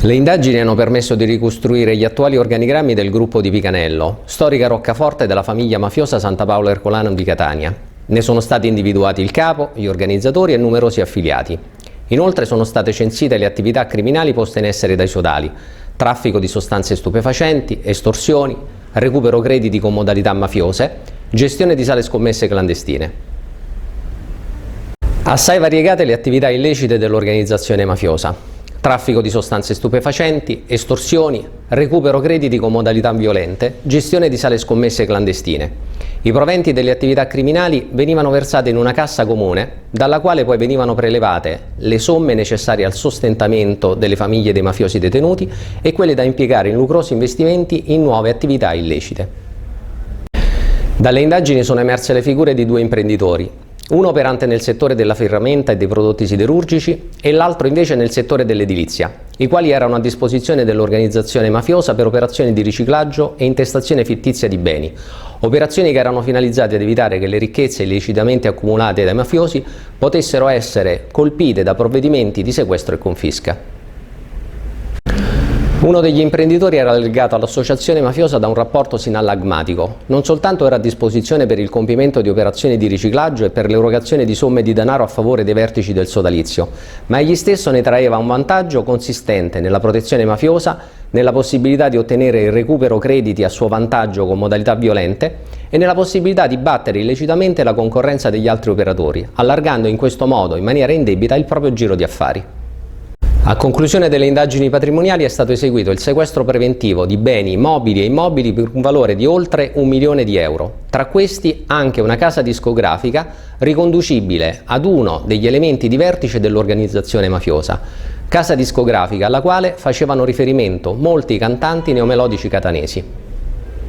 Le indagini hanno permesso di ricostruire gli attuali organigrammi del gruppo di Picanello, storica roccaforte della famiglia mafiosa Santa Paolo Ercolano di Catania. Ne sono stati individuati il capo, gli organizzatori e numerosi affiliati. Inoltre sono state censite le attività criminali poste in essere dai sodali: traffico di sostanze stupefacenti, estorsioni, recupero crediti con modalità mafiose, gestione di sale scommesse clandestine. Assai variegate le attività illecite dell'organizzazione mafiosa: traffico di sostanze stupefacenti, estorsioni, recupero crediti con modalità violente, gestione di sale scommesse clandestine. I proventi delle attività criminali venivano versati in una cassa comune, dalla quale poi venivano prelevate le somme necessarie al sostentamento delle famiglie dei mafiosi detenuti e quelle da impiegare in lucrosi investimenti in nuove attività illecite. Dalle indagini sono emerse le figure di due imprenditori, uno operante nel settore della ferramenta e dei prodotti siderurgici e l'altro invece nel settore dell'edilizia, i quali erano a disposizione dell'organizzazione mafiosa per operazioni di riciclaggio e intestazione fittizia di beni, operazioni che erano finalizzate ad evitare che le ricchezze illecitamente accumulate dai mafiosi potessero essere colpite da provvedimenti di sequestro e confisca. Uno degli imprenditori era legato all'associazione mafiosa da un rapporto sinallagmatico. Non soltanto era a disposizione per il compimento di operazioni di riciclaggio e per l'erogazione di somme di denaro a favore dei vertici del sodalizio, ma egli stesso ne traeva un vantaggio consistente nella protezione mafiosa, nella possibilità di ottenere il recupero crediti a suo vantaggio con modalità violente e nella possibilità di battere illecitamente la concorrenza degli altri operatori, allargando in questo modo in maniera indebita il proprio giro di affari. A conclusione delle indagini patrimoniali è stato eseguito il sequestro preventivo di beni mobili e immobili per un valore di oltre 1 milione di euro, tra questi anche una casa discografica riconducibile ad uno degli elementi di vertice dell'organizzazione mafiosa, casa discografica alla quale facevano riferimento molti cantanti neomelodici catanesi.